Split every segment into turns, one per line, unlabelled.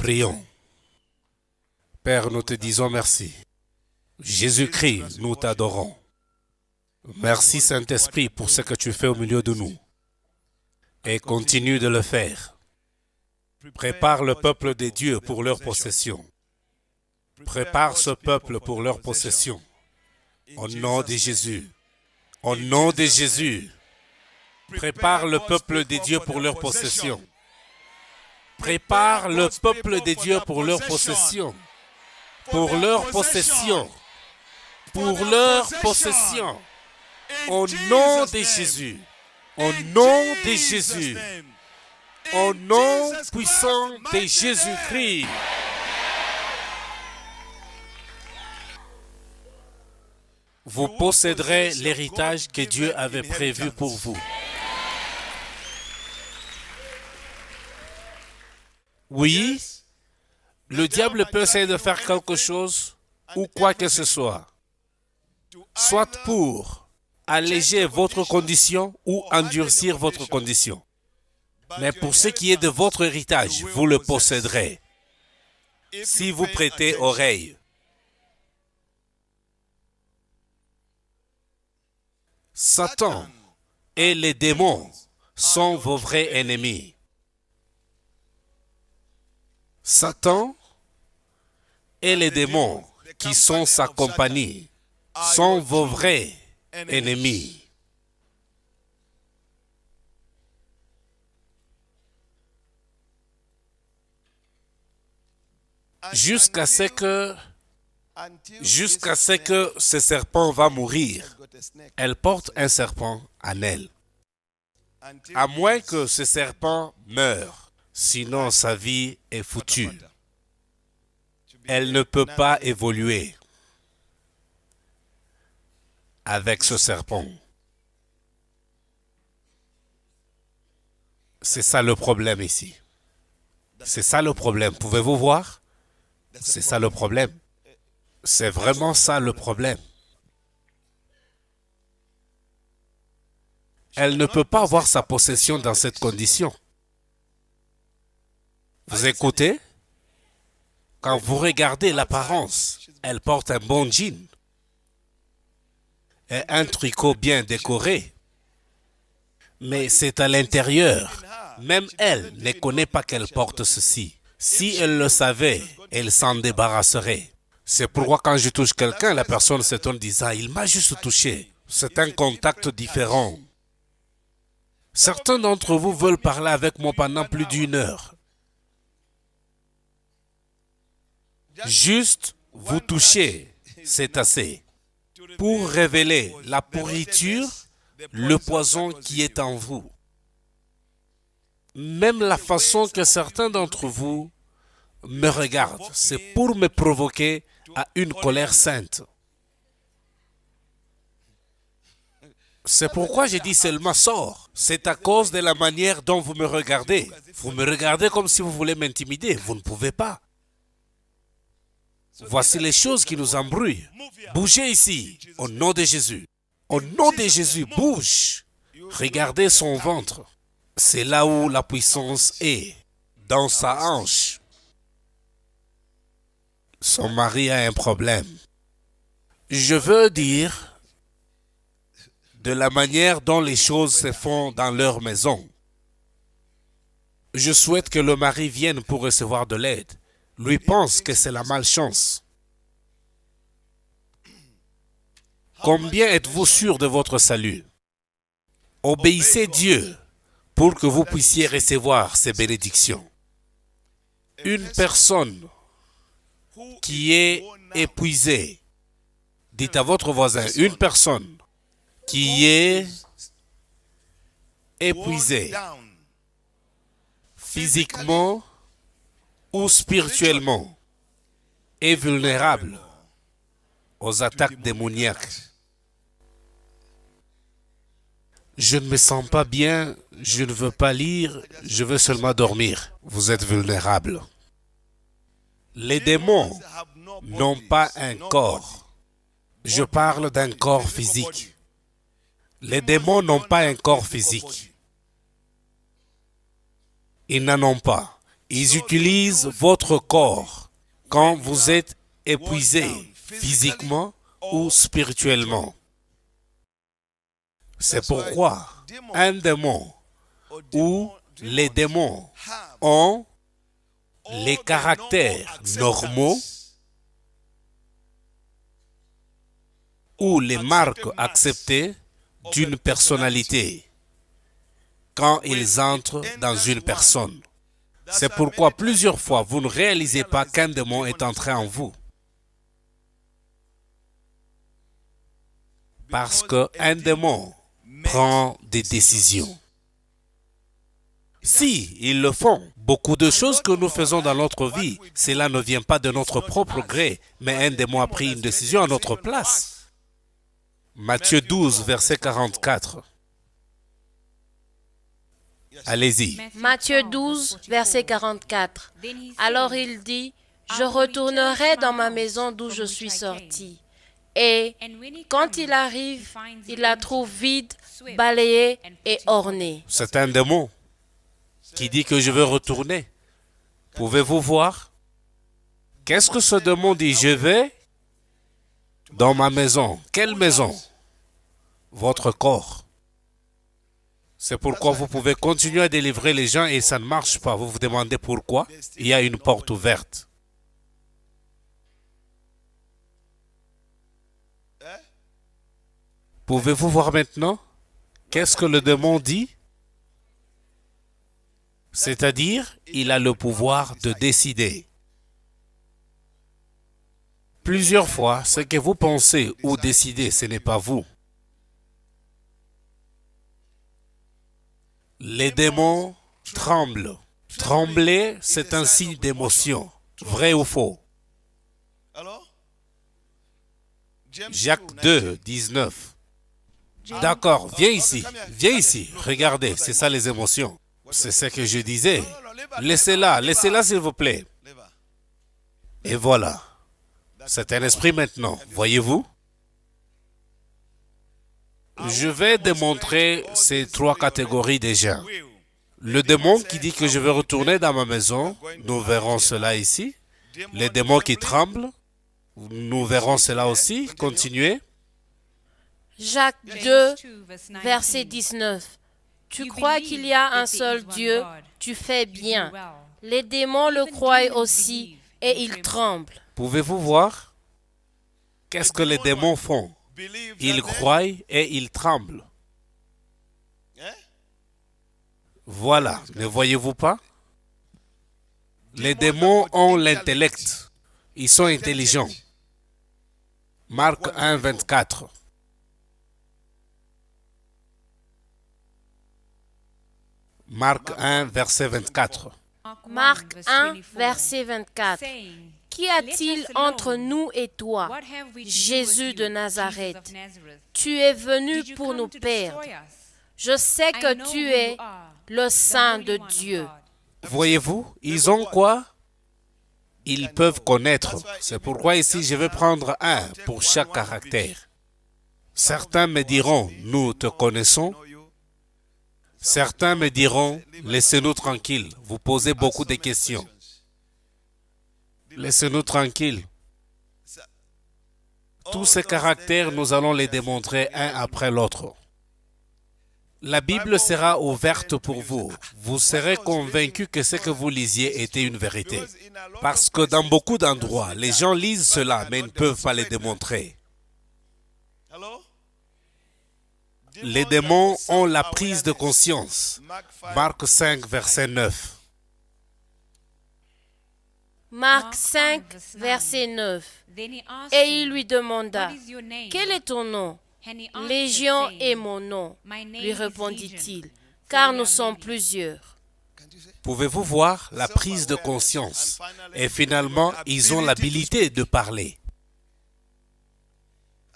Prions. Père, nous te disons merci. Jésus-Christ, nous t'adorons. Merci Saint-Esprit pour ce que tu fais au milieu de nous. Et continue de le faire. Prépare le peuple des dieux pour leur possession. Prépare ce peuple pour leur possession. Au nom de Jésus. Au nom de Jésus. Prépare le peuple des dieux pour leur possession. Prépare le peuple des dieux pour leur possession. Pour leur possession. Pour leur possession. Au nom de Jésus. Au nom de Jésus. Au nom puissant de Jésus-Christ. Vous posséderez l'héritage que Dieu avait prévu pour vous. Oui, le diable peut essayer de faire quelque chose ou quoi que ce soit, soit pour alléger votre condition ou endurcir votre condition. Mais pour ce qui est de votre héritage, vous le posséderez si vous prêtez oreille. Satan et les démons sont vos vrais ennemis. Satan et les démons qui sont sa compagnie sont vos vrais ennemis. Jusqu'à ce que ce serpent va mourir, elle porte un serpent en elle. À moins que ce serpent meure, sinon sa vie est foutue. Elle ne peut pas évoluer avec ce serpent. C'est ça le problème ici. C'est ça le problème. Pouvez-vous voir? C'est ça le problème. C'est vraiment ça le problème. Elle ne peut pas avoir sa possession dans cette condition. Vous écoutez? Quand vous regardez l'apparence, elle porte un bon jean et un tricot bien décoré. Mais c'est à l'intérieur. Même elle ne connaît pas qu'elle porte ceci. Si elle le savait, elle s'en débarrasserait. C'est pourquoi quand je touche quelqu'un, la personne s'étonne en disant « il m'a juste touché ». C'est un contact différent. Certains d'entre vous veulent parler avec moi pendant plus d'1 heure. Juste vous toucher, c'est assez. Pour révéler la pourriture, le poison qui est en vous. Même la façon que certains d'entre vous me regardent, c'est pour me provoquer à une colère sainte. C'est pourquoi j'ai dit seulement sors. C'est à cause de la manière dont vous me regardez. Vous me regardez comme si vous voulez m'intimider. Vous ne pouvez pas. Voici les choses qui nous embrouillent. Bougez ici, au nom de Jésus. Au nom de Jésus, bouge. Regardez son ventre. C'est là où la puissance est, dans sa hanche. Son mari a un problème. Je veux dire, de la manière dont les choses se font dans leur maison. Je souhaite que le mari vienne pour recevoir de l'aide. Lui pense que c'est la malchance. Combien êtes-vous sûr de votre salut? Obéissez Dieu pour que vous puissiez recevoir ces bénédictions. Une personne qui est épuisée, dites à votre voisin, une personne qui est épuisée, physiquement ou spirituellement, est vulnérable aux attaques démoniaques. Je ne me sens pas bien, je ne veux pas lire, je veux seulement dormir. Vous êtes vulnérable. Les démons n'ont pas un corps. Je parle d'un corps physique. Les démons n'ont pas un corps physique. Ils n'en ont pas. Ils utilisent votre corps quand vous êtes épuisé physiquement ou spirituellement. C'est pourquoi un démon ou les démons ont les caractères normaux ou les marques acceptées d'une personnalité quand ils entrent dans une personne. C'est pourquoi plusieurs fois vous ne réalisez pas qu'un démon est entré en vous. Parce qu'un démon prend des décisions. Si ils le font, beaucoup de choses que nous faisons dans notre vie, cela ne vient pas de notre propre gré, mais un démon a pris une décision à notre place. Matthieu 12, verset 44. Allez-y.
Matthieu 12, verset 44. Alors il dit, « Je retournerai dans ma maison d'où je suis sorti. » Et quand il arrive, il la trouve vide, balayée et ornée.
C'est un démon qui dit que je veux retourner. Pouvez-vous voir? Qu'est-ce que ce démon dit? Je vais dans ma maison. Quelle maison? Votre corps. C'est pourquoi vous pouvez continuer à délivrer les gens et ça ne marche pas. Vous vous demandez pourquoi? Il y a une porte ouverte. Pouvez-vous voir maintenant? Qu'est-ce que le démon dit? C'est-à-dire, il a le pouvoir de décider. Plusieurs fois, ce que vous pensez ou décidez, ce n'est pas vous. Les démons tremblent. Trembler, c'est un signe d'émotion. Vrai ou faux? Jacques 2, 19. D'accord, viens ici, regardez, c'est ça les émotions. C'est ce que je disais. Laissez-la s'il vous plaît. Et voilà, c'est un esprit maintenant, voyez-vous? Je vais démontrer ces trois catégories de gens. Le démon qui dit que je vais retourner dans ma maison, nous verrons cela ici. Les démons qui tremblent, nous verrons cela aussi. Continuez.
Jacques 2, verset 19. Tu crois qu'il y a un seul Dieu, tu fais bien. Les démons le croient aussi et ils tremblent.
Pouvez-vous voir? Qu'est-ce que les démons font? Ils croient et ils tremblent. Voilà, ne voyez-vous pas? Les démons ont l'intellect. Ils sont intelligents. Marc 1, 24. Marc 1, verset 24.
Marc 1, verset 24. Qu'y a-t-il entre nous et toi, Jésus de Nazareth? Tu es venu pour nous perdre. Je sais que tu es le Saint de Dieu.
Voyez-vous, ils ont quoi? Ils peuvent connaître. C'est pourquoi ici, je vais prendre un pour chaque caractère. Certains me diront, nous te connaissons. Certains me diront, laissez-nous tranquilles. Vous posez beaucoup de questions. Laissez-nous tranquilles. Tous ces caractères, nous allons les démontrer un après l'autre. La Bible sera ouverte pour vous. Vous serez convaincus que ce que vous lisiez était une vérité. Parce que dans beaucoup d'endroits, les gens lisent cela, mais ne peuvent pas les démontrer. Les démons ont la prise de conscience. Marc 5, verset 9.
Marc 5, verset 9. Et il lui demanda, « Quel est ton nom? » « Légion est mon nom, lui répondit-il, car nous sommes plusieurs.
Pouvez-vous voir la prise de conscience? Et finalement, ils ont l'habilité de parler.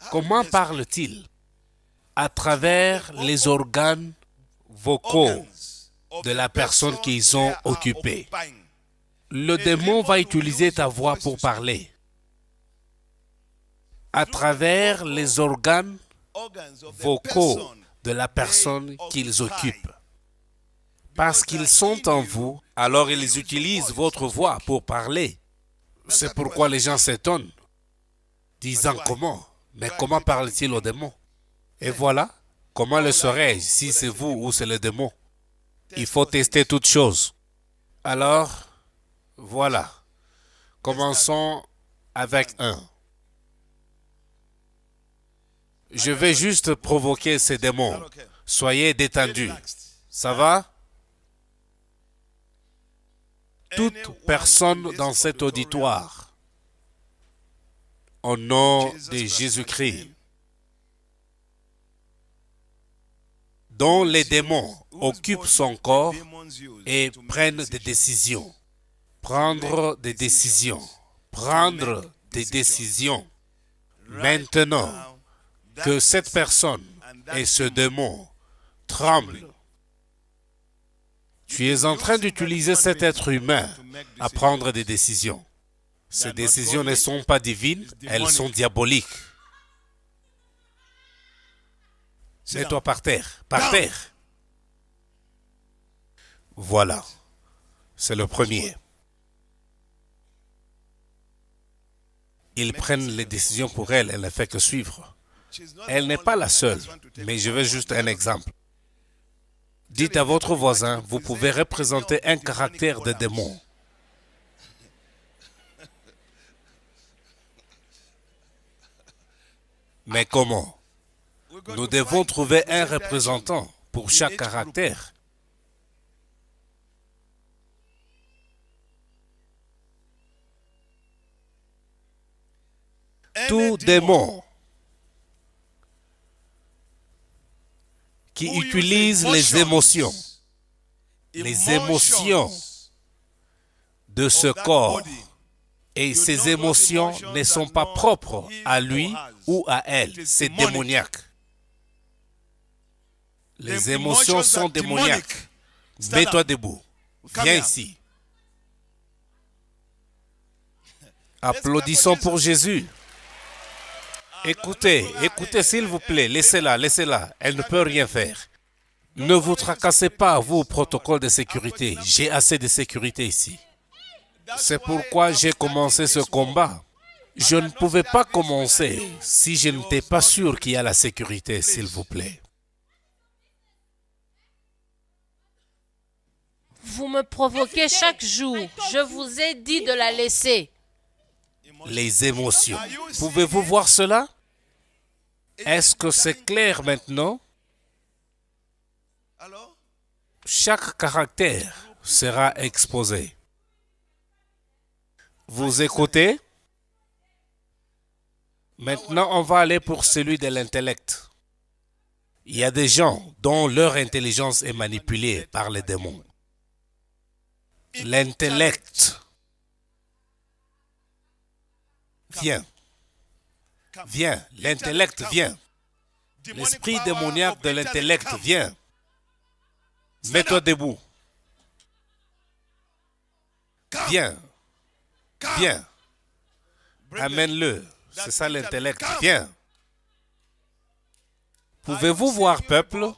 Comment parlent-ils? À travers les organes vocaux de la personne qu'ils ont occupée. Le démon va utiliser ta voix pour parler. À travers les organes vocaux de la personne qu'ils occupent. Parce qu'ils sont en vous, alors ils utilisent votre voix pour parler. C'est pourquoi les gens s'étonnent, disant comment? Mais comment parle-t-il aux démons? Et voilà, comment le saurais-je si c'est vous ou c'est le démon? Il faut tester toutes choses. Alors, voilà. Commençons avec un. Je vais juste provoquer ces démons. Soyez détendus. Ça va? Toute personne dans cet auditoire, au nom de Jésus-Christ, dont les démons occupent son corps et prennent des décisions. Prendre des décisions. Prendre des décisions. Maintenant que cette personne et ce démon tremblent, tu es en train d'utiliser cet être humain à prendre des décisions. Ces décisions ne sont pas divines, elles sont diaboliques. Mets-toi par terre, par terre. Voilà, c'est le premier. Ils prennent les décisions pour elle, elle ne fait que suivre. Elle n'est pas la seule, mais je veux juste un exemple. Dites à votre voisin, vous pouvez représenter un caractère de démon. Mais comment? Nous devons trouver un représentant pour chaque caractère. Tout démon qui utilise les émotions de ce corps, et ces émotions ne sont pas propres à lui ou à elle, c'est démoniaque. Les émotions sont démoniaques. Mets-toi debout. Viens ici. Applaudissons pour Jésus. Écoutez, écoutez s'il vous plaît, laissez-la, laissez-la, elle ne peut rien faire. Ne vous tracassez pas, vous, protocole de sécurité, j'ai assez de sécurité ici. C'est pourquoi j'ai commencé ce combat. Je ne pouvais pas commencer si je n'étais pas sûr qu'il y a la sécurité, s'il vous plaît.
Vous me provoquez chaque jour. Je vous ai dit de la laisser.
Les émotions. Pouvez-vous voir cela? Est-ce que c'est clair maintenant? Chaque caractère sera exposé. Vous écoutez? Maintenant, on va aller pour celui de l'intellect. Il y a des gens dont leur intelligence est manipulée par les démons. L'intellect. Viens. Viens. L'intellect vient. L'esprit démoniaque de l'intellect vient. Mets-toi debout. Viens. Viens. Amène-le. C'est ça l'intellect. Viens. Pouvez-vous voir, peuple?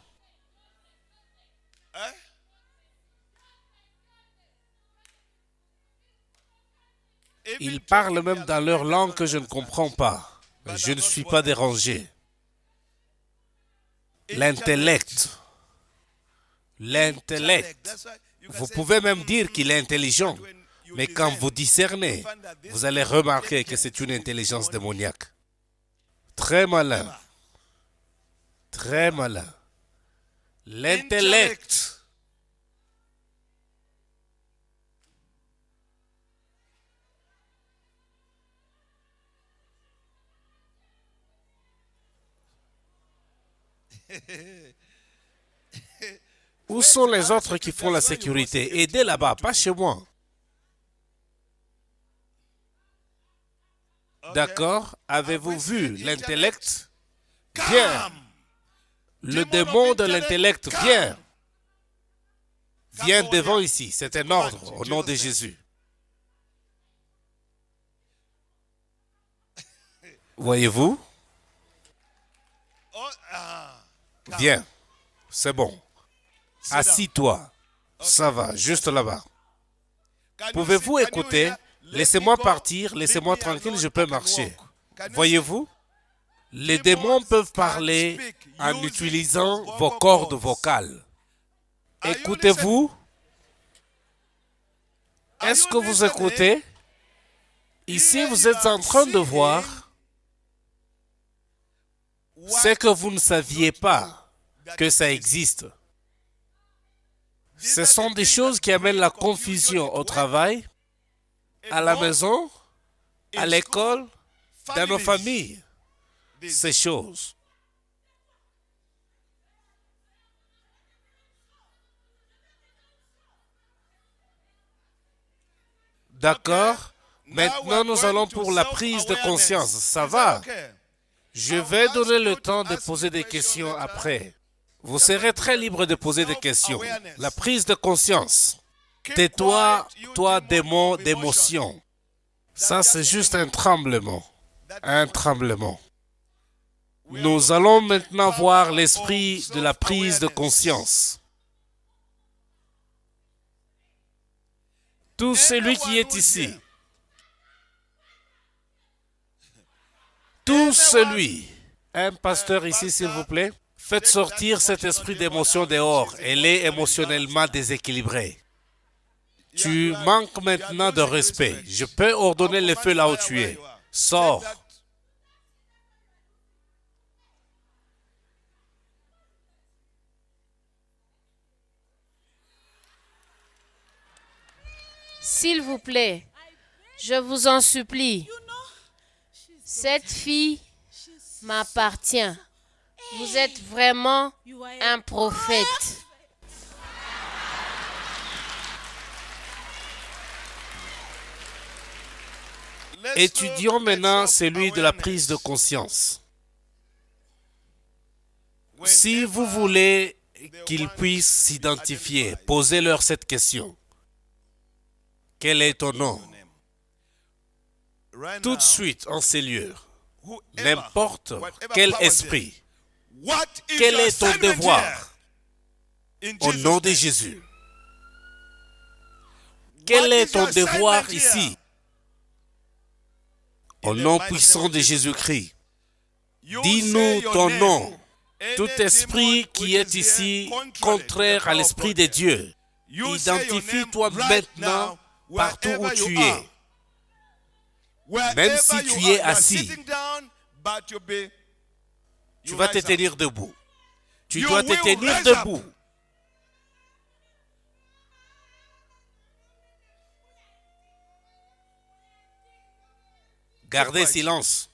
Ils parlent même dans leur langue que je ne comprends pas. Mais je ne suis pas dérangé. L'intellect. L'intellect. Vous pouvez même dire qu'il est intelligent. Mais quand vous discernez, vous allez remarquer que c'est une intelligence démoniaque. Très malin. Très malin. L'intellect. Où sont les autres qui font la sécurité? Aidez là-bas, pas chez moi. D'accord? Avez-vous vu l'intellect? Viens. Le démon de l'intellect, viens. Viens devant ici. C'est un ordre au nom de Jésus. Voyez-vous? Viens. C'est bon. Assis-toi. Ça va, juste là-bas. Pouvez-vous écouter? Laissez-moi partir, laissez-moi tranquille, je peux marcher. Voyez-vous? Les démons peuvent parler en utilisant vos cordes vocales. Écoutez-vous? Est-ce que vous écoutez? Ici, vous êtes en train de voir ce que vous ne saviez pas que ça existe. Ce sont des choses qui amènent la confusion au travail, à la maison, à l'école, dans nos familles. Ces choses. D'accord? Maintenant, nous allons pour la prise de conscience. Ça va? Je vais donner le temps de poser des questions après. Vous serez très libre de poser des questions. La prise de conscience. Tais-toi, toi démon d'émotion. Ça, c'est juste un tremblement. Un tremblement. Nous allons maintenant voir l'esprit de la prise de conscience. Tout celui qui est ici, tout celui, un pasteur ici s'il vous plaît, faites sortir cet esprit d'émotion dehors. Elle est émotionnellement déséquilibrée. Tu manques maintenant de respect. Je peux ordonner le feu là où tu es. Sors.
S'il vous plaît, je vous en supplie, cette fille m'appartient. Vous êtes vraiment un prophète.
Étudions maintenant celui de la prise de conscience. Si vous voulez qu'ils puissent s'identifier, posez-leur cette question. Quel est ton nom? Tout de suite en ces lieux, n'importe quel esprit, quel est ton devoir au nom de Jésus? Quel est ton devoir ici au nom puissant de Jésus-Christ? Dis-nous ton nom. Tout esprit qui est ici contraire à l'esprit de Dieu, identifie-toi maintenant partout où tu es. Même si tu es assis, tu vas te tenir debout. Tu dois te tenir debout. Gardez silence.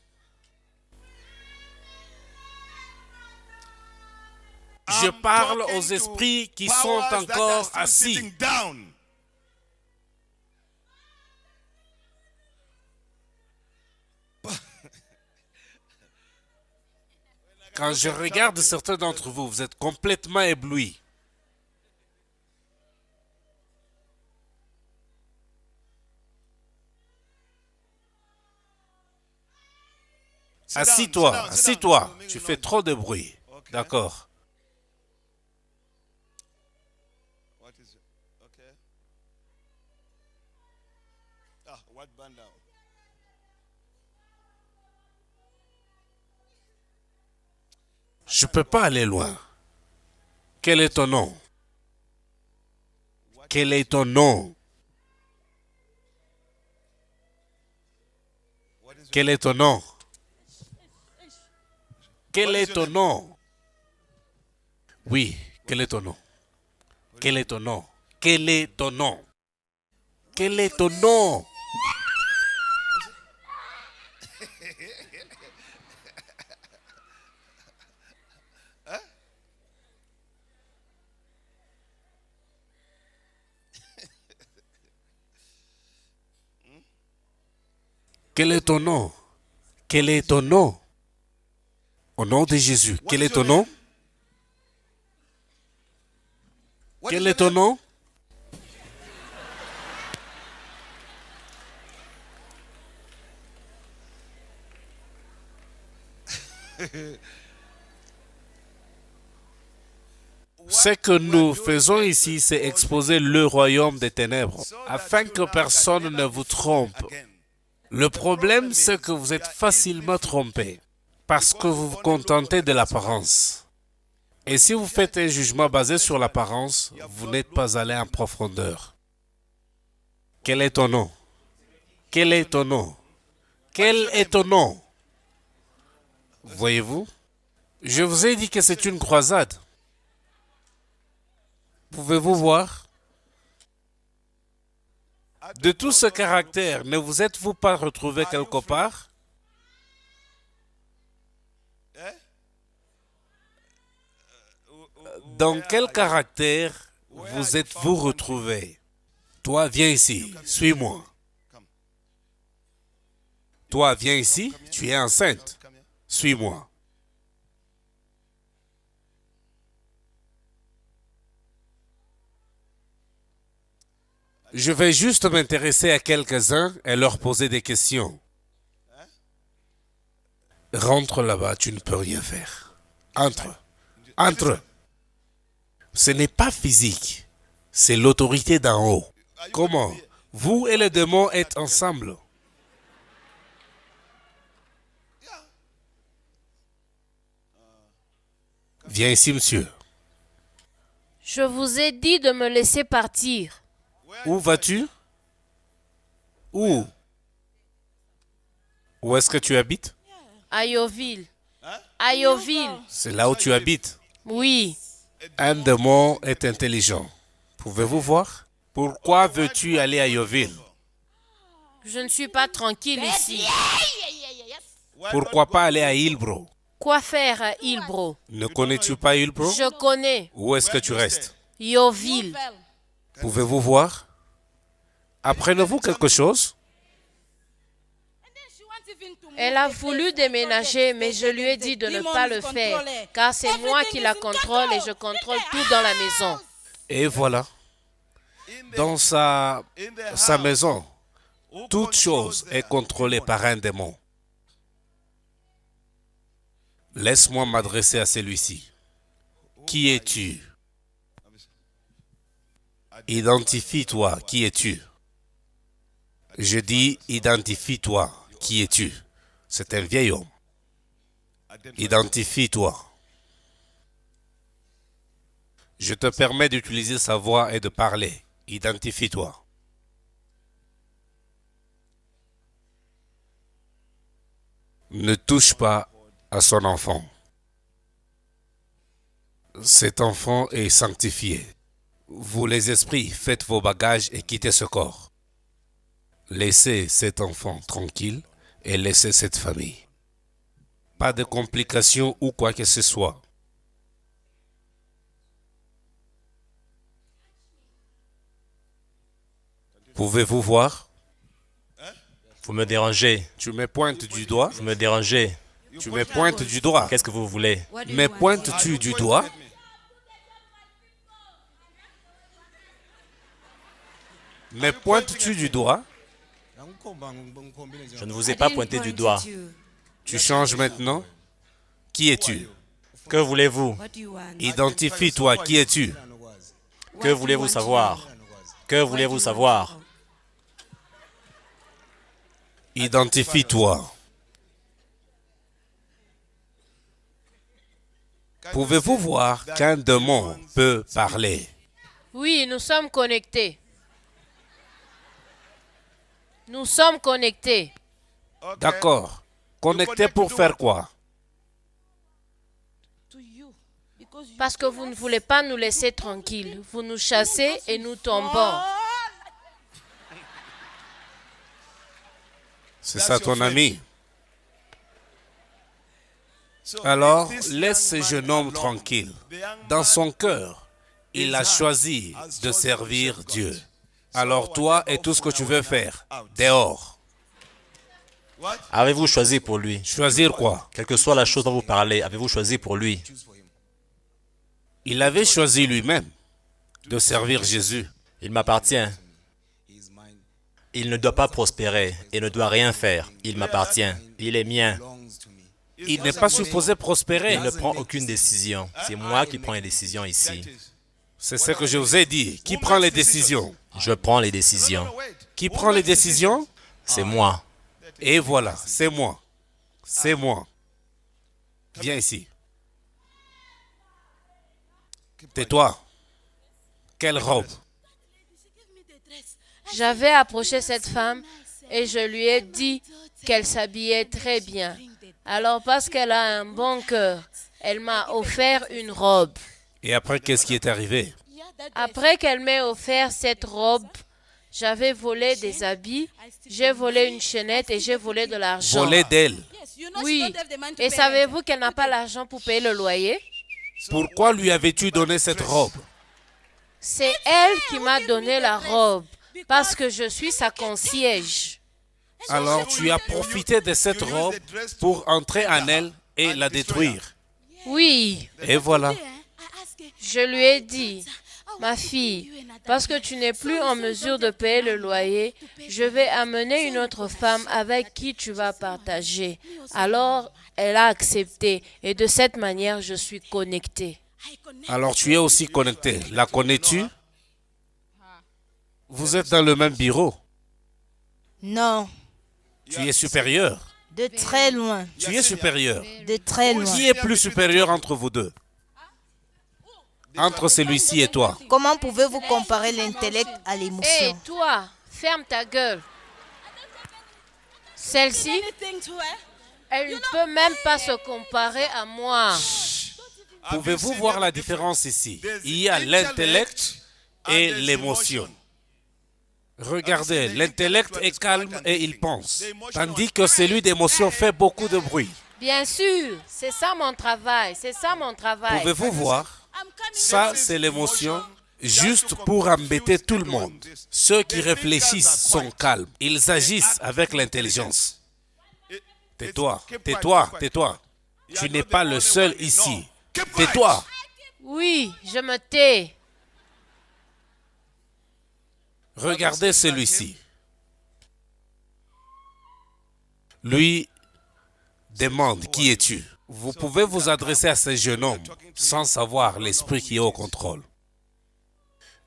Je parle aux esprits qui sont encore assis. Quand je regarde certains d'entre vous, vous êtes complètement éblouis. Assis-toi, assis-toi. Tu fais trop de bruit. D'accord. Je ne peux pas aller loin. Quel est ton nom? Quel est ton nom? Quel est ton nom? Quel est ton nom? Oui, quel est ton nom? Quel est ton nom? Quel est ton nom? Quel est ton nom? Quel est ton nom? Quel est ton nom? Au nom de Jésus, quel est ton nom? Quel est ton nom? Ce que nous faisons ici, c'est exposer le royaume des ténèbres, afin que personne ne vous trompe. Le problème, c'est que vous êtes facilement trompé, parce que vous vous contentez de l'apparence. Et si vous faites un jugement basé sur l'apparence, vous n'êtes pas allé en profondeur. Quel est ton nom? Quel est ton nom? Quel est ton nom? Voyez-vous? Je vous ai dit que c'est une croisade. Pouvez-vous voir? De tout ce caractère, ne vous êtes-vous pas retrouvé quelque part? Dans quel caractère vous êtes-vous retrouvé? Toi, viens ici, suis-moi. Toi, viens ici, tu es enceinte. Suis-moi. Je vais juste m'intéresser à quelques-uns et leur poser des questions. Rentre là-bas, tu ne peux rien faire. Entre. Entre. Ce n'est pas physique. C'est l'autorité d'en haut. Comment? Vous et le démon êtes ensemble. Viens ici, monsieur.
Je vous ai dit de me laisser partir.
Où vas-tu? Où? Où est-ce que tu habites?
À Yeovil. À Yeovil.
C'est là où tu habites.
Oui.
Un démon est intelligent. Pouvez-vous voir? Pourquoi veux-tu aller à Yeovil?
Je ne suis pas tranquille ici.
Pourquoi pas aller à Hillbrow?
Quoi faire à Hillbrow?
Ne connais-tu pas Hillbrow?
Je connais.
Où est-ce que tu restes?
Yeovil.
Pouvez-vous voir? Apprenez-vous quelque chose?
Elle a voulu déménager, mais je lui ai dit de ne pas le faire, car c'est moi qui la contrôle et je contrôle tout dans la maison.
Et voilà. Dans sa maison, toute chose est contrôlée par un démon. Laisse-moi m'adresser à celui-ci. Qui es-tu? Identifie-toi. Qui es-tu? Je dis, identifie-toi. Qui es-tu? C'est un vieil homme. Identifie-toi. Je te permets d'utiliser sa voix et de parler. Identifie-toi. Ne touche pas à son enfant. Cet enfant est sanctifié. Vous les esprits, faites vos bagages et quittez ce corps. Laissez cet enfant tranquille et laissez cette famille. Pas de complications ou quoi que ce soit. Pouvez-vous voir?
Vous me dérangez.
Tu me pointes du doigt?
Vous me dérangez.
Tu me pointes du doigt?
Qu'est-ce que vous voulez?
Me pointes-tu du doigt? Me pointes-tu du doigt?
Je ne vous ai pas pointé du doigt.
Tu changes maintenant? Qui es-tu?
Que voulez-vous?
Identifie-toi, qui es-tu?
Que voulez-vous savoir? Que voulez-vous savoir?
Identifie-toi. Pouvez-vous voir qu'un démon peut parler?
Oui, nous sommes connectés. Nous sommes connectés.
D'accord. Connecté pour faire quoi?
Parce que vous ne voulez pas nous laisser tranquilles. Vous nous chassez et nous tombons.
C'est ça ton ami? Alors, laisse ce jeune homme tranquille. Dans son cœur, il a choisi de servir Dieu. Alors toi et tout ce que tu veux faire, dehors.
Avez-vous choisi pour lui?
Choisir quoi?
Quelle que soit la chose dont vous parlez, avez-vous choisi pour lui?
Il avait choisi lui-même de servir Jésus.
Il m'appartient. Il ne doit pas prospérer et ne doit rien faire. Il m'appartient. Il est mien.
Il n'est pas supposé prospérer.
Il ne prend aucune décision. C'est moi qui prends les décisions ici.
C'est ce que je vous ai dit. Qui prend les décisions?
Je prends les décisions.
Qui prend les décisions?
C'est moi.
Et voilà, c'est moi. C'est moi. Viens ici. Tais-toi. Quelle robe?
J'avais approché cette femme et je lui ai dit qu'elle s'habillait très bien. Alors parce qu'elle a un bon cœur, elle m'a offert une robe.
Et après, qu'est-ce qui est arrivé?
Après qu'elle m'ait offert cette robe, j'avais volé des habits, j'ai volé une chaînette et j'ai volé de l'argent.
Volé d'elle.
Oui. Et savez-vous qu'elle n'a pas l'argent pour payer le loyer?
Pourquoi lui avais-tu donné cette robe?
C'est elle qui m'a donné la robe parce que je suis sa concierge.
Alors tu as profité de cette robe pour entrer en elle et la détruire.
Oui.
Et voilà.
Je lui ai dit, ma fille, parce que tu n'es plus en mesure de payer le loyer, je vais amener une autre femme avec qui tu vas partager. Alors, elle a accepté et de cette manière, je suis connectée.
Alors tu es aussi connecté. La connais-tu? Vous êtes dans le même bureau.
Non,
Tu es supérieur.
de très loin,
Tu es supérieur.
de très loin.
Qui est plus supérieur entre vous deux? Entre celui-ci et toi.
Comment pouvez-vous comparer l'intellect à
Hé,
l'émotion?
toi, ferme ta gueule. Celle-ci, elle ne peut même pas se comparer à moi.
Pouvez-vous voir la différence ici? Il y a l'intellect et l'émotion. Regardez, l'intellect est calme et il pense, tandis que celui d'émotion fait beaucoup de bruit.
Bien sûr, c'est ça mon travail, c'est ça mon travail.
Pouvez-vous voir? Ça, c'est l'émotion, juste pour embêter tout le monde. Ceux qui réfléchissent sont calmes. Ils agissent avec l'intelligence. Tais-toi, tais-toi, tais-toi. Tu n'es pas le seul ici. Tais-toi.
Oui, je me tais.
Regardez celui-ci. Lui demande qui es-tu. Vous pouvez vous adresser à ce jeune homme sans savoir l'esprit qui est au contrôle.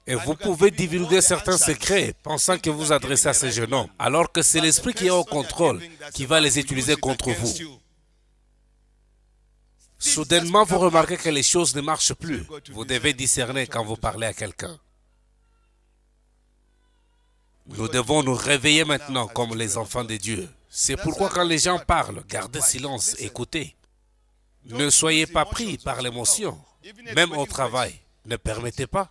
Et vous pouvez divulguer certains secrets pensant que vous adressez à ce jeune homme, alors que c'est l'esprit qui est au contrôle qui va les utiliser contre vous. Soudainement, vous remarquez que les choses ne marchent plus. Vous devez discerner quand vous parlez à quelqu'un. Nous devons nous réveiller maintenant comme les enfants de Dieu. C'est pourquoi quand les gens parlent, gardez silence, écoutez. Ne soyez pas pris par l'émotion, même au travail. Ne permettez pas.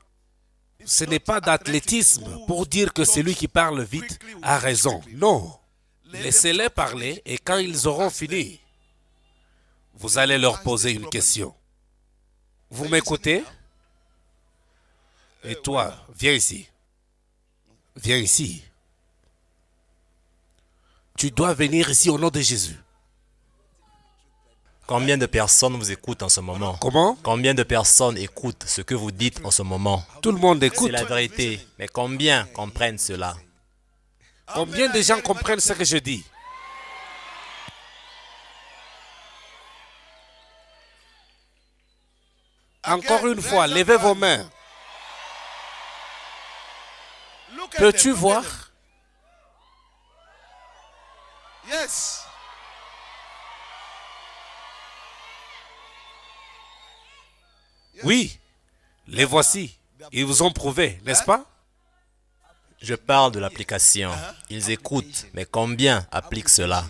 Ce n'est pas d'athlétisme pour dire que celui qui parle vite a raison. Non. Laissez-les parler et quand ils auront fini, vous allez leur poser une question. Vous m'écoutez? Et toi, viens ici. Viens ici. Tu dois venir ici au nom de Jésus.
Combien de personnes vous écoutent en ce moment?
Comment?
Combien de personnes écoutent ce que vous dites en ce moment?
Tout le monde
C'est
écoute.
la vérité, mais combien comprennent cela?
Combien de gens comprennent ce que je dis? Encore une fois, levez vos mains. Peux-tu voir? Oui, les voici. Ils vous ont prouvé, n'est-ce pas?
Je parle de l'application. Ils écoutent, mais combien appliquent cela?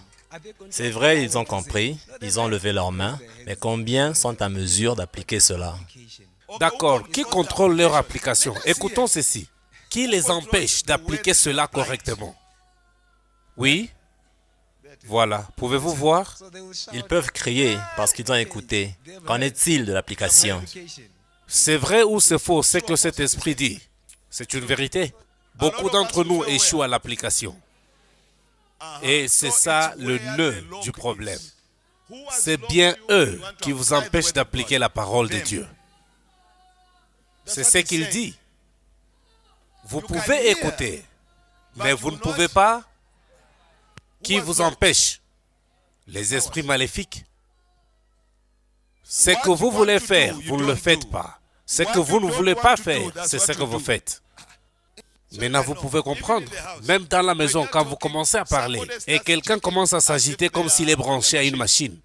C'est vrai, ils ont compris, ils ont levé leurs mains, mais combien sont à mesure d'appliquer cela?
D'accord. Qui contrôle leur application? Écoutons ceci. Qui les empêche d'appliquer cela correctement? Oui? Voilà. Pouvez-vous voir?
Ils peuvent crier parce qu'ils ont écouté. Qu'en est-il de l'application?
C'est vrai ou c'est faux ce que cet esprit dit? C'est une vérité. Beaucoup d'entre nous échouent à l'application. Et c'est ça le nœud du problème. C'est bien eux qui vous empêchent d'appliquer la parole de Dieu. C'est ce qu'il dit. Vous pouvez écouter, mais vous ne pouvez pas. Qui vous empêche? Les esprits maléfiques. Ce que vous voulez faire, vous ne le faites pas. Ce que vous ne voulez pas faire, c'est ce que vous faites. Maintenant, vous pouvez comprendre. Même dans la maison, quand vous commencez à parler et quelqu'un commence à s'agiter comme s'il est branché à une machine,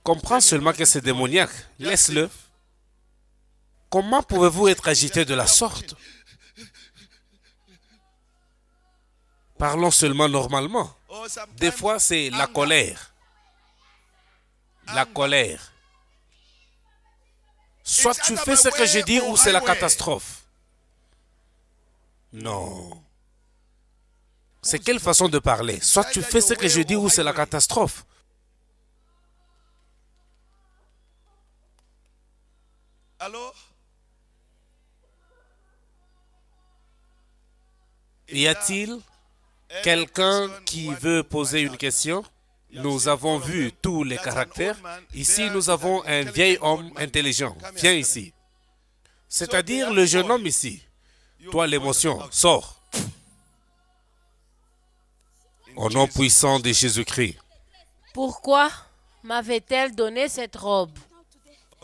comprends seulement que c'est démoniaque. Laisse-le. Comment pouvez-vous être agité de la sorte? Parlons seulement normalement. Des fois, c'est la colère. La colère. Soit tu fais ce que je dis ou c'est la catastrophe. Non. C'est quelle façon de parler? Soit tu fais ce que je dis ou c'est la catastrophe. Y a-t-il quelqu'un qui veut poser une question? Nous avons vu tous les caractères. Ici, nous avons un vieil homme intelligent. Viens ici. C'est-à-dire le jeune homme ici. Toi, l'émotion, sors. Au nom puissant de Jésus-Christ.
Pourquoi m'avait-elle donné cette robe?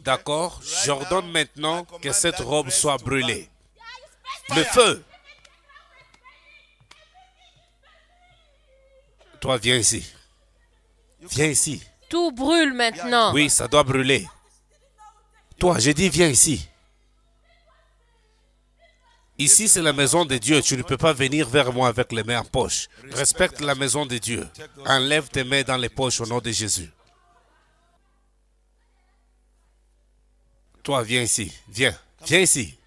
D'accord, j'ordonne maintenant que cette robe soit brûlée. Le feu. Toi, viens ici. Viens ici.
Tout brûle maintenant.
Oui, ça doit brûler. Toi, j'ai dit, viens ici. Ici, c'est la maison de Dieu. Tu ne peux pas venir vers moi avec les mains en poche. Respecte la maison de Dieu. Enlève tes mains dans les poches au nom de Jésus. Toi, viens ici. Viens. Viens ici.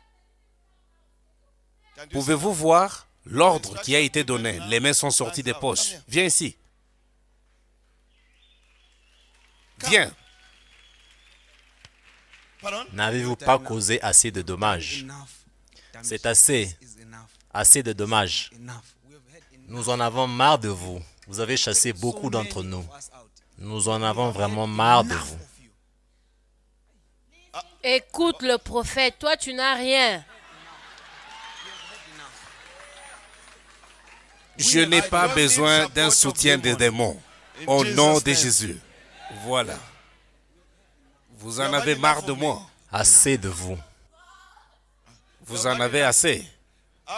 Pouvez-vous voir l'ordre qui a été donné? Les mains sont sorties des poches. Viens ici. Viens.
N'avez-vous pas causé assez de dommages? C'est assez. Assez de dommages. Nous en avons marre de vous. Vous avez chassé beaucoup d'entre nous. Nous en avons vraiment marre de vous.
Écoute le prophète, toi tu n'as rien.
Je n'ai pas besoin d'un soutien des démons. Au nom de Jésus. Voilà. Vous en avez marre de moi.
Assez de vous.
Vous en avez assez.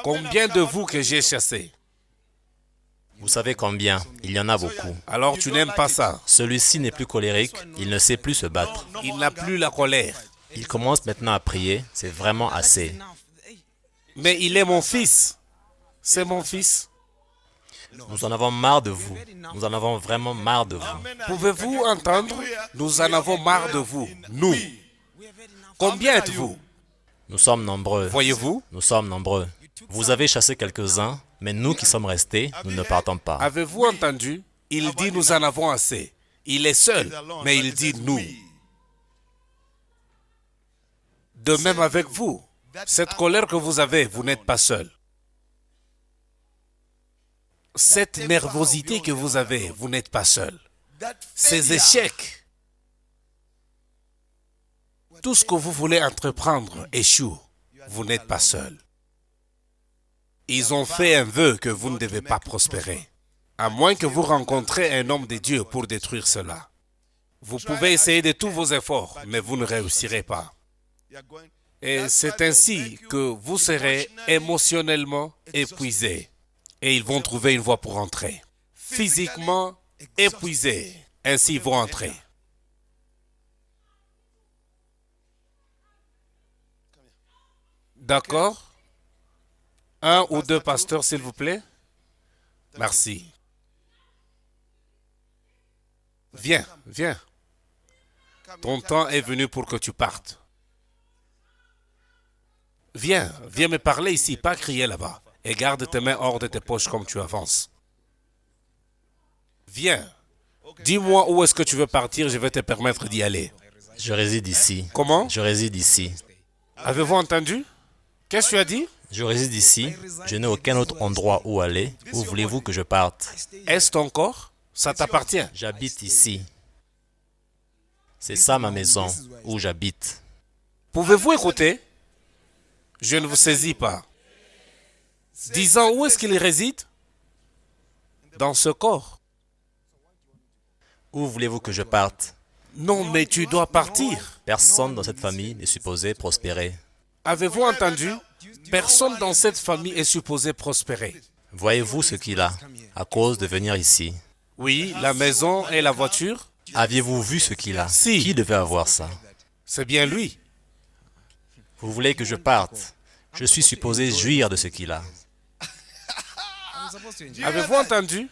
Combien de vous que j'ai chassé?
Vous savez combien? Il y en a beaucoup.
Alors tu n'aimes pas ça.
Celui-ci n'est plus colérique, il ne sait plus se battre.
Il n'a plus la colère.
Il commence maintenant à prier, c'est vraiment assez.
Mais il est mon fils. C'est mon fils.
Nous en avons marre de vous. Nous en avons vraiment marre de vous.
Pouvez-vous entendre? Nous en avons marre de vous. Nous. Combien êtes-vous?
Nous sommes nombreux.
Voyez-vous?
Nous sommes nombreux. Vous avez chassé quelques-uns, mais nous qui sommes restés, nous ne partons pas.
Avez-vous entendu? Il dit nous en avons assez. Il est seul, mais il dit nous. De même avec vous. Cette colère que vous avez, vous n'êtes pas seul. Cette nervosité que vous avez, vous n'êtes pas seul. Ces échecs, tout ce que vous voulez entreprendre échoue. Vous n'êtes pas seul. Ils ont fait un vœu que vous ne devez pas prospérer. À moins que vous rencontrez un homme de Dieu pour détruire cela. Vous pouvez essayer de tous vos efforts, mais vous ne réussirez pas. Et c'est ainsi que vous serez émotionnellement épuisé. Et ils vont trouver une voie pour entrer. Physiquement épuisés. Ainsi ils vont entrer. D'accord? Un ou deux pasteurs, s'il vous plaît. Merci. Viens, viens. Ton temps est venu pour que tu partes. Viens, viens me parler ici, pas crier là-bas. Et garde tes mains hors de tes poches comme tu avances. Viens. Dis-moi où est-ce que tu veux partir, je vais te permettre d'y aller.
Je réside ici.
Comment?
Je réside ici.
Avez-vous entendu? Qu'est-ce que tu as dit?
Je réside ici. Je n'ai aucun autre endroit où aller. Où voulez-vous que je parte?
Est-ce ton corps? Ça t'appartient.
J'habite ici. C'est ça ma maison, où j'habite.
Pouvez-vous écouter? Je ne vous saisis pas. Disant où est-ce qu'il réside? Dans ce corps.
Où voulez-vous que je parte?
Non, mais tu dois partir.
Personne dans cette famille n'est supposé prospérer.
Avez-vous entendu? Personne dans cette famille est supposé prospérer.
Voyez-vous ce qu'il a à cause de venir ici?
Oui, la maison et la voiture,
Aviez-vous vu ce qu'il a?
Si.
Qui devait avoir ça?
c'est bien lui.
Vous voulez que je parte? Je suis supposé jouir de ce qu'il a.
Avez-vous entendu?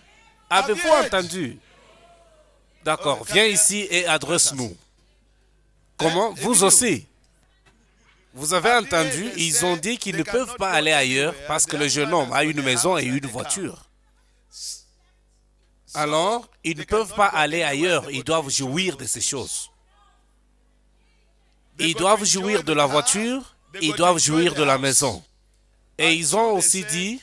Avez-vous entendu? D'accord, viens ici et adresse-nous. Comment? Vous aussi. Vous avez entendu? Ils ont dit qu'ils ne peuvent pas aller ailleurs parce que le jeune homme a une maison et une voiture. Alors, ils ne peuvent pas aller ailleurs. Ils doivent jouir de ces choses. Ils doivent jouir de la voiture. Ils doivent jouir de la maison. Et ils ont aussi dit,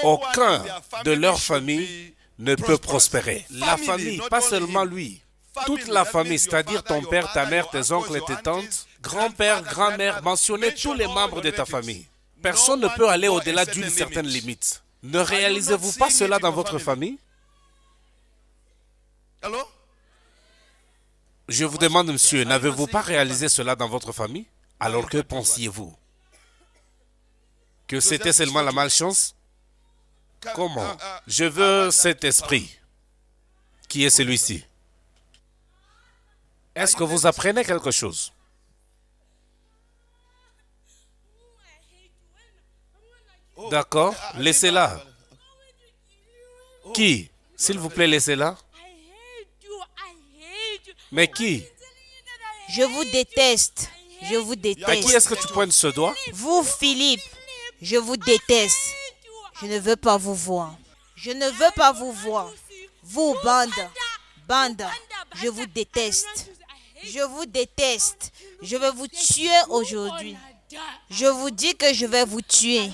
aucun de leur famille ne peut prospérer. La famille, pas seulement lui. Toute la famille, c'est-à-dire ton père, ta mère, tes oncles et tes tantes, grand-père, grand-mère, mentionnez tous les membres de ta famille. Personne ne peut aller au-delà d'une certaine limite. Ne réalisez-vous pas cela dans votre famille? Je vous demande, monsieur, n'avez-vous pas réalisé cela dans votre famille? Alors que pensiez-vous? Que c'était seulement la malchance? Comment? Je veux cet esprit. Qui est celui-ci? Est-ce que vous apprenez quelque chose? D'accord, laissez-la. Qui? S'il vous plaît, laissez-la. Mais qui?
Je vous déteste. Je vous
À qui
déteste.
est-ce que tu pointes ce doigt?
Vous, Philippe, je vous déteste. Je ne veux pas vous voir. Je ne veux pas vous voir. Vous, bande, je vous déteste. Je vous déteste. Je vais vous tuer aujourd'hui. Je vous dis que je vais vous tuer.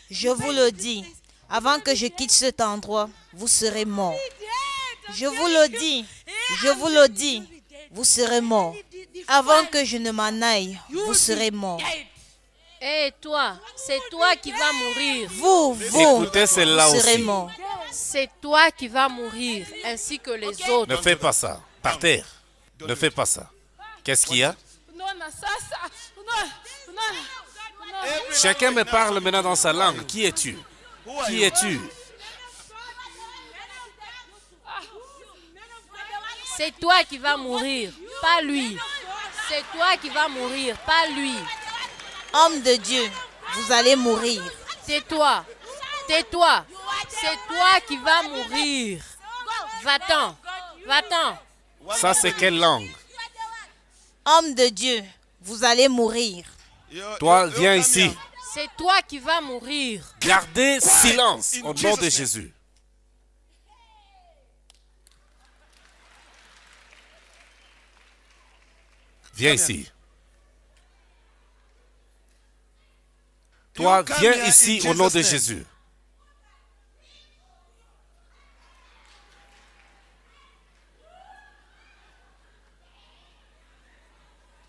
Je vous le dis. Avant que je quitte cet endroit, vous serez mort. Je vous le dis. Je vous le dis. Vous serez mort. Avant que je ne m'en aille, vous serez mort.
Et toi, c'est toi qui vas mourir.
Vous
Écoutez celle-là
serez
aussi.
mort.
C'est toi qui vas mourir, ainsi que les autres.
Ne fais pas ça. Par terre. Ne fais pas ça. Qu'est-ce qu'il y a? Chacun me parle maintenant dans sa langue. Qui es-tu? Qui es-tu?
C'est toi qui vas mourir, pas lui. C'est toi qui vas mourir, pas lui.
Homme de Dieu, vous allez mourir.
Tais-toi. Tais-toi. C'est toi qui vas mourir. Va-t'en. Va-t'en.
Ça, c'est quelle langue?
Homme de Dieu, vous allez mourir.
Toi, viens ici.
C'est toi qui vas mourir.
Gardez silence au nom de Jésus. Viens ici. Toi, viens ici au nom de Jésus.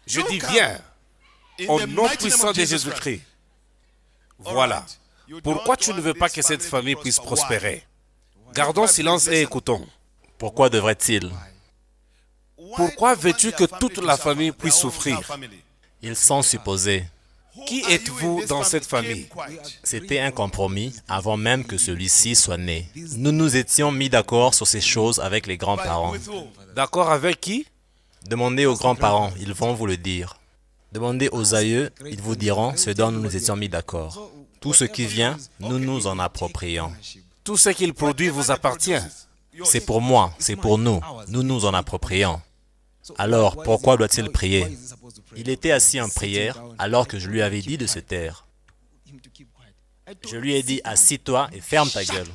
Je dis viens au nom puissant de Jésus-Christ. Voilà. Pourquoi tu ne veux pas que cette famille puisse prospérer? Gardons silence et écoutons.
Pourquoi devrait-il?
Pourquoi veux-tu que toute la famille puisse souffrir?
Ils sont supposés.
Qui êtes-vous dans cette famille?
C'était un compromis avant même que celui-ci soit né. Nous nous étions mis d'accord sur ces choses avec les grands-parents.
D'accord avec qui?
Demandez aux grands-parents, ils vont vous le dire. Demandez aux aïeux, ils vous diront ce dont nous nous étions mis d'accord. Tout ce qui vient, nous nous en approprions.
Tout ce qu'il produit vous appartient.
C'est pour moi, c'est pour nous. Nous nous en approprions. Alors, pourquoi doit-il prier? Il était assis en prière alors que je lui avais dit de se taire. Je lui ai dit, assis-toi et ferme ta gueule.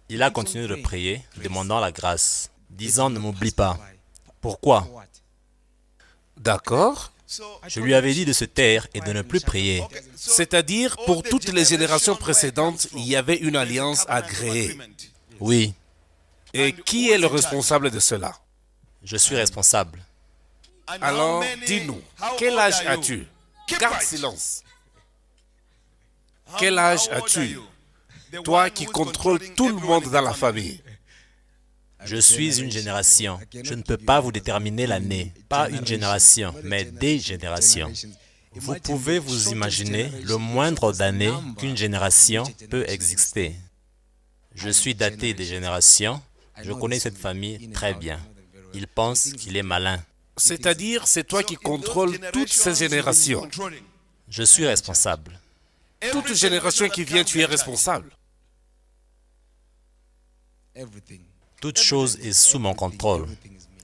Il a continué de prier, demandant la grâce, disant, ne m'oublie pas. Pourquoi?
D'accord.
Je lui avais dit de se taire et de ne plus prier.
C'est-à-dire, pour toutes les générations précédentes, il y avait une alliance agréée.
Oui,
Et qui est le responsable de cela?
je suis responsable.
Alors, dis-nous, quel âge as-tu? Garde silence. Quel âge as-tu? Toi qui contrôles tout le monde dans la famille.
Je suis une génération. Je ne peux pas vous déterminer l'année. Pas une génération, mais des générations. Vous pouvez vous imaginer le moindre d'années qu'une génération peut exister. Je suis daté des générations. Je connais cette famille très bien. Il pense qu'il est malin.
C'est-à-dire, c'est toi qui contrôles toutes ces générations.
Je suis responsable.
Toute génération qui vient, tu es responsable.
Toute chose est sous mon contrôle.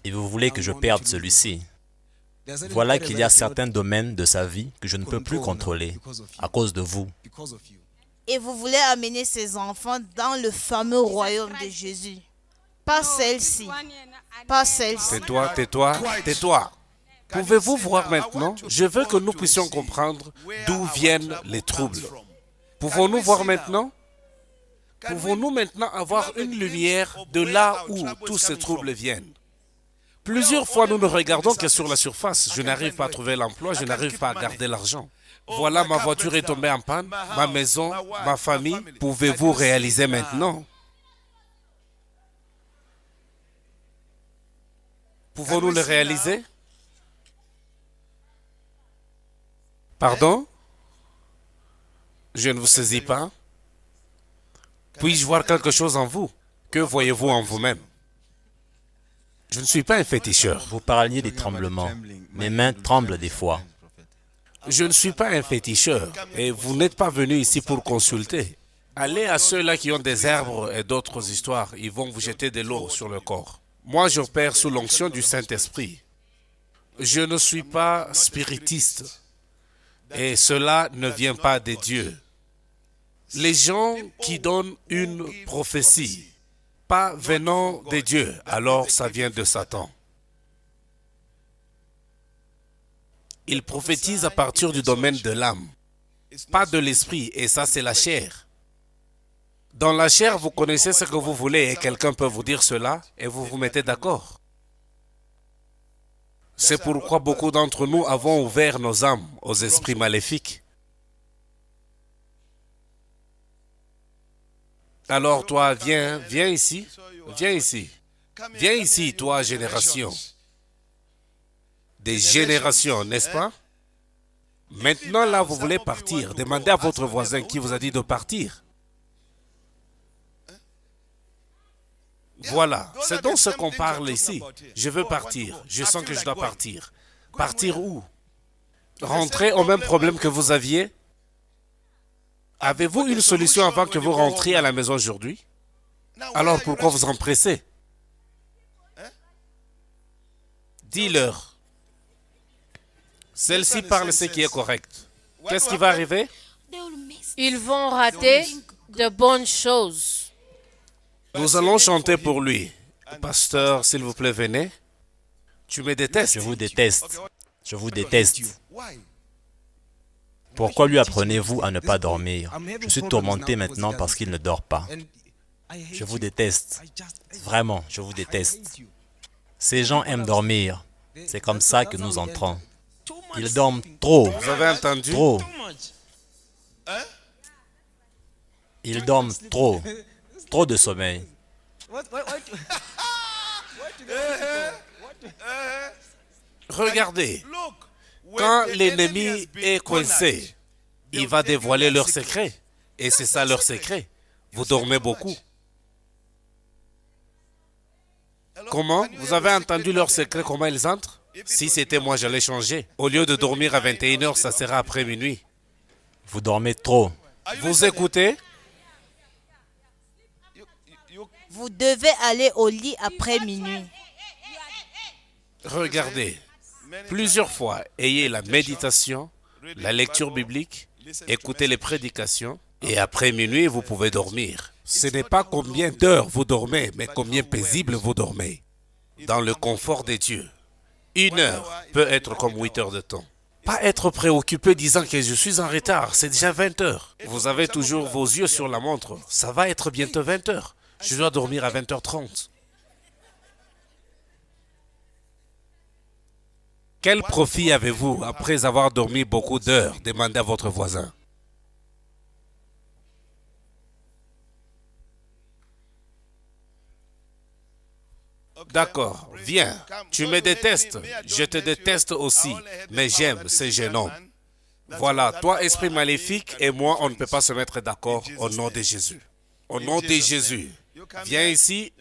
Et vous voulez que je perde celui-ci. Voilà qu'il y a certains domaines de sa vie que je ne peux plus contrôler à cause de vous.
Et vous voulez amener ces enfants dans le fameux royaume de Jésus. Pas celle-ci. Pas celle-ci.
Tais-toi, tais-toi, tais-toi. Pouvez-vous voir maintenant? Je veux que nous puissions comprendre d'où viennent les troubles. Pouvons-nous voir maintenant? Pouvons-nous maintenant avoir une lumière de là où tous ces troubles viennent? Plusieurs fois, nous ne regardons que sur la surface. Je n'arrive pas à trouver l'emploi, je n'arrive pas à garder l'argent. Voilà, ma voiture est tombée en panne, ma maison, ma famille. Pouvez-vous réaliser maintenant? Pouvons-nous le réaliser? Pardon? Je ne vous saisis pas. Puis-je voir quelque chose en vous? Que voyez-vous en vous-même? Je ne suis pas un féticheur.
Vous parliez des tremblements. Mes mains tremblent des fois.
Je ne suis pas un féticheur et vous n'êtes pas venu ici pour consulter. Allez à ceux-là qui ont des arbres et d'autres histoires. Ils vont vous jeter de l'eau sur le corps. Moi, j'opère sous l'onction du Saint-Esprit. Je ne suis pas spiritiste et cela ne vient pas des dieux. Les gens qui donnent une prophétie, pas venant des dieux, alors ça vient de Satan. Ils prophétisent à partir du domaine de l'âme, pas de l'esprit, et ça c'est la chair. Dans la chair, vous connaissez ce que vous voulez et quelqu'un peut vous dire cela et vous vous mettez d'accord. C'est pourquoi beaucoup d'entre nous avons ouvert nos âmes aux esprits maléfiques. Alors toi, viens ici, viens ici. Viens ici, toi, génération. Des générations, n'est-ce pas? Maintenant, là, vous voulez partir. Demandez à votre voisin qui vous a dit de partir. Voilà, c'est donc ce qu'on parle ici. Je veux partir. Je sens que je dois partir. Partir où? Rentrer au même problème que vous aviez? Avez-vous une solution avant que vous rentriez à la maison aujourd'hui? Alors pourquoi vous empressez? Dis-leur. Celle-ci parle ce qui est correct. Qu'est-ce qui va arriver?
Ils vont rater de bonnes choses.
Nous allons chanter pour lui. Pasteur, s'il vous plaît, venez. Tu me détestes.
Je vous déteste. Je vous déteste. Pourquoi lui apprenez-vous à ne pas dormir? Je suis tourmenté maintenant parce qu'il ne dort pas. Je vous déteste. Vraiment, je vous déteste. Ces gens aiment dormir. C'est comme ça que nous entrons. Ils dorment trop.
Vous avez entendu?
Trop. Ils dorment trop. Trop de sommeil.
Regardez, quand l'ennemi est coincé, il va dévoiler leur secret. Et c'est ça leur secret. Vous dormez beaucoup. Comment? Vous avez entendu leur secret, comment ils entrent? Si c'était moi, j'allais changer. Au lieu de dormir à 21h, ça sera après minuit.
Vous dormez trop.
Vous écoutez?
Vous devez aller au lit après minuit.
Regardez, plusieurs fois, ayez la méditation, la lecture biblique, écoutez les prédications, et après minuit, vous pouvez dormir. Ce n'est pas combien d'heures vous dormez, mais combien paisible vous dormez. Dans le confort des dieux. 1 heure peut être comme 8 heures de temps. Pas être préoccupé disant que je suis en retard, c'est déjà 20 heures. Vous avez toujours vos yeux sur la montre, ça va être bientôt 20 heures. Je dois dormir à 20h30. Quel profit avez-vous après avoir dormi beaucoup d'heures? Demandez à votre voisin. D'accord, viens. Tu me détestes. Je te déteste aussi. Mais j'aime, c'est gênant. Voilà, toi, esprit maléfique, et moi, on ne peut pas se mettre d'accord au nom de Jésus. Au nom de Jésus. Viens ici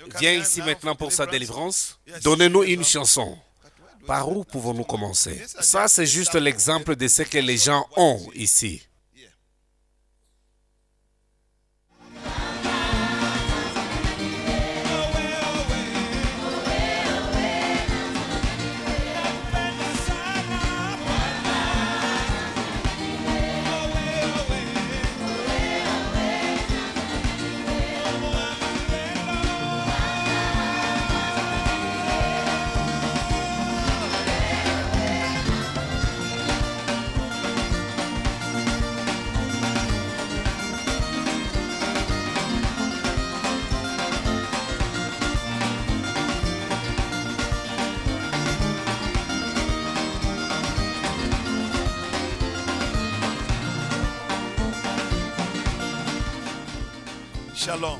maintenant pour sa délivrance. Donnez-nous une chanson. Par où pouvons-nous commencer? Ça, c'est juste l'exemple de ce que les gens ont ici.
Shalom.